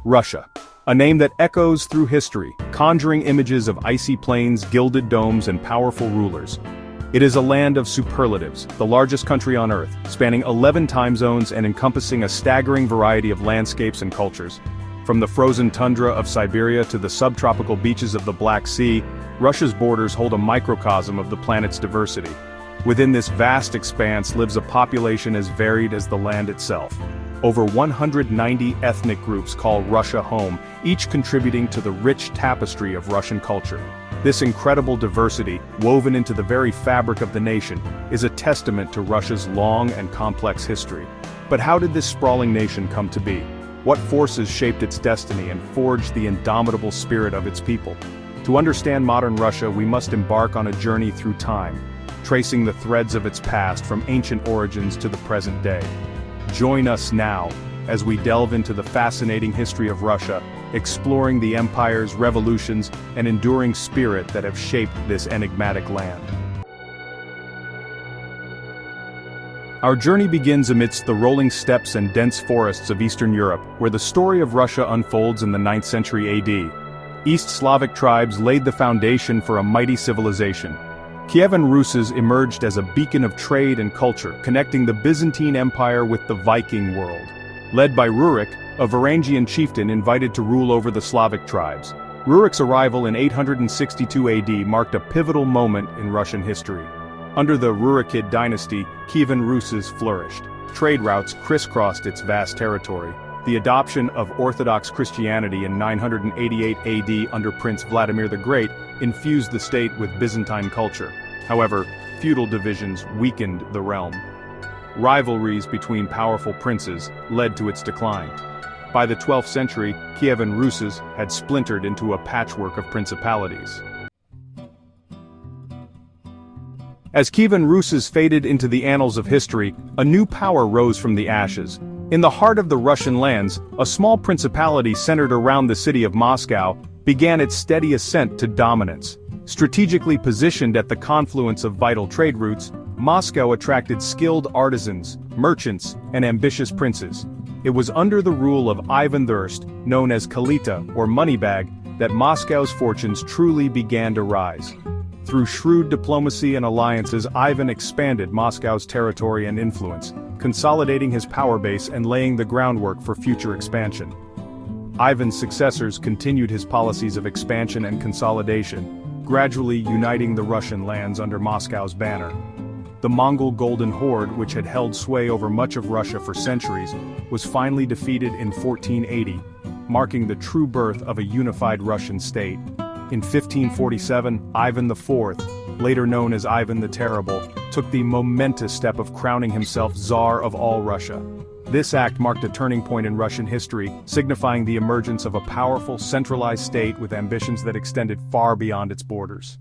Russia. A name that echoes through history, conjuring images of icy plains, gilded domes, and powerful rulers. It is a land of superlatives, the largest country on Earth, spanning 11 time zones and encompassing a staggering variety of landscapes and cultures. From the frozen tundra of Siberia to the subtropical beaches of the Black Sea, Russia's borders hold a microcosm of the planet's diversity. Within this vast expanse lives a population as varied as the land itself. Over 190 ethnic groups call Russia home, each contributing to the rich tapestry of Russian culture. This incredible diversity, woven into the very fabric of the nation, is a testament to Russia's long and complex history. But how did this sprawling nation come to be? What forces shaped its destiny and forged the indomitable spirit of its people? To understand modern Russia, we must embark on a journey through time, tracing the threads of its past from ancient origins to the present day. Join us now, as we delve into the fascinating history of Russia, exploring the empires, revolutions, and enduring spirit that have shaped this enigmatic land. Our journey begins amidst the rolling steppes and dense forests of Eastern Europe, where the story of Russia unfolds in the 9th century AD. East Slavic tribes laid the foundation for a mighty civilization. Kievan Rus emerged as a beacon of trade and culture, connecting the Byzantine Empire with the Viking world. Led by Rurik, a Varangian chieftain invited to rule over the Slavic tribes. Rurik's arrival in 862 AD marked a pivotal moment in Russian history. Under the Rurikid dynasty, Kievan Rus flourished. Trade routes crisscrossed its vast territory. The adoption of Orthodox Christianity in 988 AD under Prince Vladimir the Great infused the state with Byzantine culture. However, feudal divisions weakened the realm. Rivalries between powerful princes led to its decline. By the 12th century, Kievan Rus had splintered into a patchwork of principalities. As Kievan Rus faded into the annals of history, a new power rose from the ashes. In the heart of the Russian lands, a small principality centered around the city of Moscow began its steady ascent to dominance. Strategically positioned at the confluence of vital trade routes, Moscow attracted skilled artisans, merchants, and ambitious princes. It was under the rule of Ivan the First, known as Kalita or Moneybag, that Moscow's fortunes truly began to rise. Through shrewd diplomacy and alliances, Ivan expanded Moscow's territory and influence, consolidating his power base and laying the groundwork for future expansion. Ivan's successors continued his policies of expansion and consolidation, gradually uniting the Russian lands under Moscow's banner. The Mongol Golden Horde, which had held sway over much of Russia for centuries, was finally defeated in 1480, marking the true birth of a unified Russian state. In 1547, Ivan IV, later known as Ivan the Terrible, took the momentous step of crowning himself Tsar of all Russia. This act marked a turning point in Russian history, signifying the emergence of a powerful, centralized state with ambitions that extended far beyond its borders.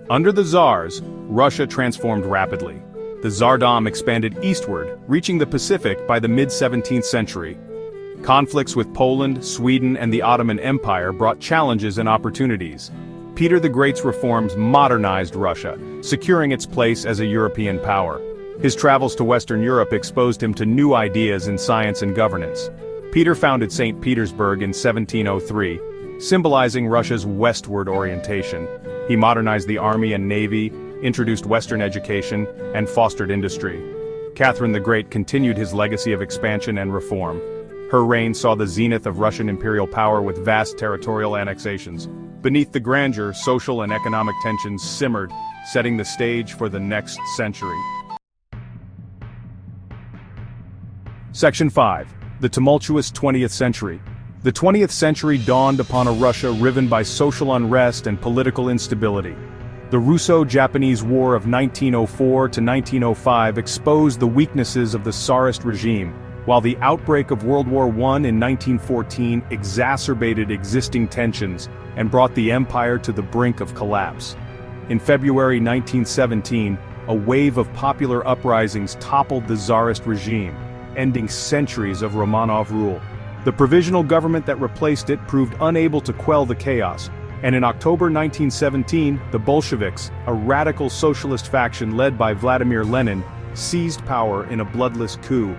Under the Tsars, Russia transformed rapidly. The Tsardom expanded eastward, reaching the Pacific by the mid-17th century. Conflicts with Poland, Sweden, and the Ottoman Empire brought challenges and opportunities. Peter the Great's reforms modernized Russia, securing its place as a European power. His travels to Western Europe exposed him to new ideas in science and governance. Peter founded St. Petersburg in 1703, symbolizing Russia's westward orientation. He modernized the army and navy, introduced Western education, and fostered industry. Catherine the Great continued his legacy of expansion and reform. Her reign saw the zenith of Russian imperial power with vast territorial annexations. Beneath the grandeur, social and economic tensions simmered, setting the stage for the next century. Section 5. The tumultuous 20th century. The 20th century dawned upon a Russia riven by social unrest and political instability. The Russo-Japanese War of 1904 to 1905 exposed the weaknesses of the Tsarist regime, while the outbreak of World War I in 1914 exacerbated existing tensions and brought the empire to the brink of collapse. In February 1917, a wave of popular uprisings toppled the Tsarist regime, ending centuries of Romanov rule. The provisional government that replaced it proved unable to quell the chaos, and in October 1917, the Bolsheviks, a radical socialist faction led by Vladimir Lenin, seized power in a bloodless coup.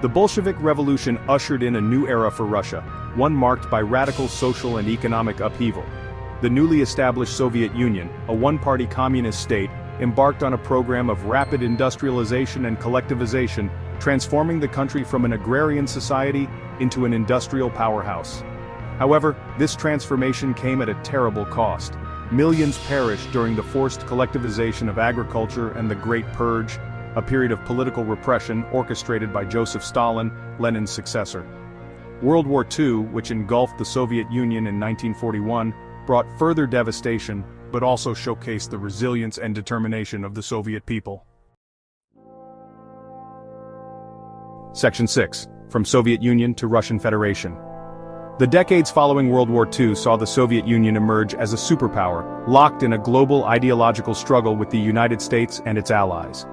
The Bolshevik Revolution ushered in a new era for Russia, one marked by radical social and economic upheaval. The newly established Soviet Union, a one-party communist state, embarked on a program of rapid industrialization and collectivization, transforming the country from an agrarian society into an industrial powerhouse. However, this transformation came at a terrible cost. Millions perished during the forced collectivization of agriculture and the Great Purge, a period of political repression orchestrated by Joseph Stalin, Lenin's successor. World War II, which engulfed the Soviet Union in 1941, brought further devastation, but also showcased the resilience and determination of the Soviet people. Section 6. From Soviet Union to Russian Federation. The decades following World War II saw the Soviet Union emerge as a superpower, locked in a global ideological struggle with the United States and its allies.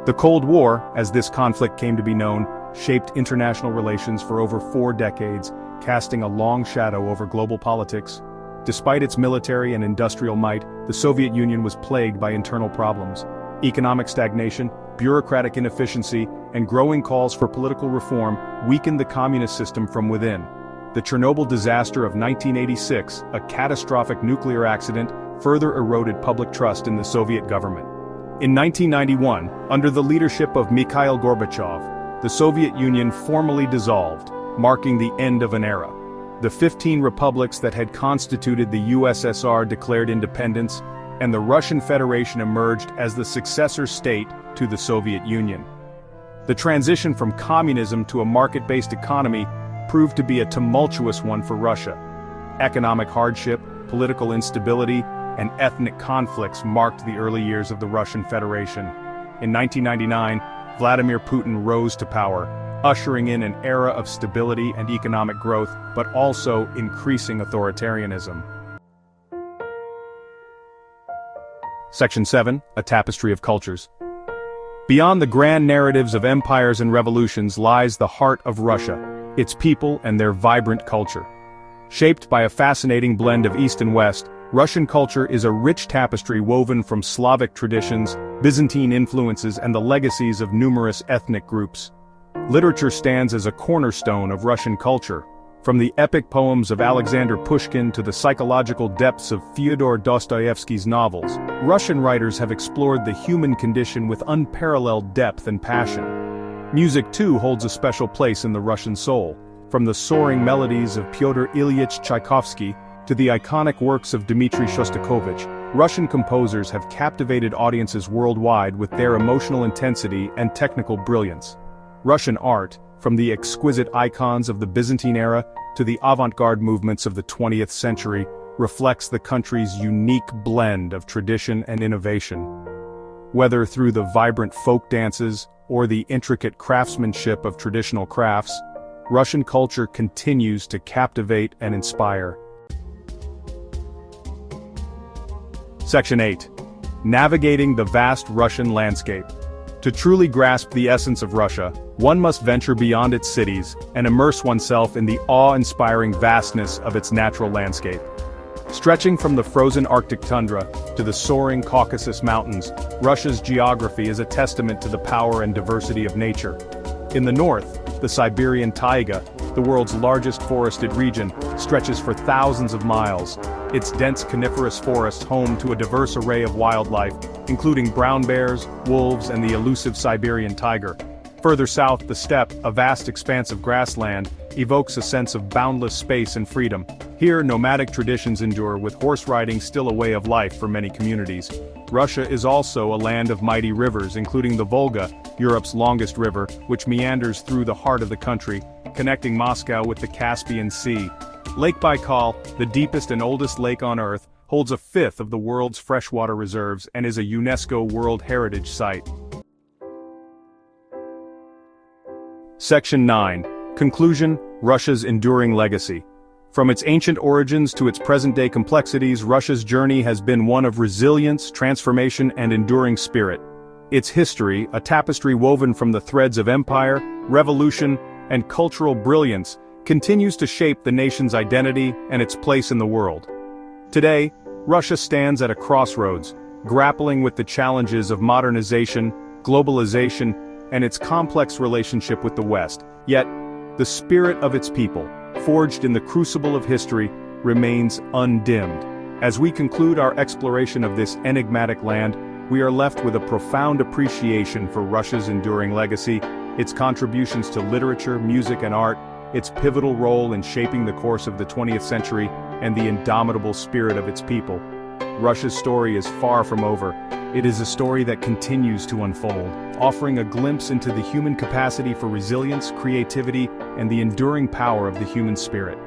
The Cold War, as this conflict came to be known, shaped international relations for over 4 decades, casting a long shadow over global politics. Despite its military and industrial might, the Soviet Union was plagued by internal problems. Economic stagnation, bureaucratic inefficiency, and growing calls for political reform weakened the communist system from within. The Chernobyl disaster of 1986, a catastrophic nuclear accident, further eroded public trust in the Soviet government. In 1991, under the leadership of Mikhail Gorbachev, the Soviet Union formally dissolved, marking the end of an era. The 15 republics that had constituted the USSR declared independence, and the Russian Federation emerged as the successor state to the Soviet Union. The transition from communism to a market-based economy proved to be a tumultuous one for Russia. Economic hardship, political instability, and ethnic conflicts marked the early years of the Russian Federation. In 1999, Vladimir Putin rose to power, ushering in an era of stability and economic growth, but also increasing authoritarianism. Section 7. A Tapestry of Cultures. Beyond the grand narratives of empires and revolutions lies the heart of Russia, its people and their vibrant culture. Shaped by a fascinating blend of East and West, Russian culture is a rich tapestry woven from Slavic traditions, Byzantine influences, and the legacies of numerous ethnic groups. Literature stands as a cornerstone of Russian culture. From the epic poems of Alexander Pushkin to the psychological depths of Fyodor Dostoevsky's novels, Russian writers have explored the human condition with unparalleled depth and passion. Music too holds a special place in the Russian soul. From the soaring melodies of Pyotr Ilyich Tchaikovsky to the iconic works of Dmitri Shostakovich, Russian composers have captivated audiences worldwide with their emotional intensity and technical brilliance. Russian art, from the exquisite icons of the Byzantine era to the avant-garde movements of the 20th century, reflects the country's unique blend of tradition and innovation. Whether through the vibrant folk dances or the intricate craftsmanship of traditional crafts, Russian culture continues to captivate and inspire. Section 8. Navigating the vast Russian landscape. To truly grasp the essence of Russia, one must venture beyond its cities and immerse oneself in the awe-inspiring vastness of its natural landscape. Stretching from the frozen Arctic tundra to the soaring Caucasus Mountains, Russia's geography is a testament to the power and diversity of nature. In the north, the Siberian taiga, the world's largest forested region, stretches for thousands of miles, its dense coniferous forest home to a diverse array of wildlife, including brown bears, wolves, and the elusive Siberian tiger. Further south, the steppe, a vast expanse of grassland, evokes a sense of boundless space and freedom. Here, nomadic traditions endure, with horse riding still a way of life for many communities. Russia is also a land of mighty rivers, including the Volga, Europe's longest river, which meanders through the heart of the country, connecting Moscow with the Caspian Sea. Lake Baikal, the deepest and oldest lake on Earth, holds a fifth of the world's freshwater reserves and is a UNESCO World Heritage Site. Section 9. Conclusion: Russia's enduring legacy. From its ancient origins to its present-day complexities, Russia's journey has been one of resilience, transformation, and enduring spirit. Its history, a tapestry woven from the threads of empire, revolution, and cultural brilliance, continues to shape the nation's identity and its place in the world. Today, Russia stands at a crossroads, grappling with the challenges of modernization, globalization, and its complex relationship with the West. Yet, the spirit of its people, forged in the crucible of history, remains undimmed. As we conclude our exploration of this enigmatic land, we are left with a profound appreciation for Russia's enduring legacy, its contributions to literature, music, and art, its pivotal role in shaping the course of the 20th century, and the indomitable spirit of its people. Russia's story is far from over. It is a story that continues to unfold, offering a glimpse into the human capacity for resilience, creativity, and the enduring power of the human spirit.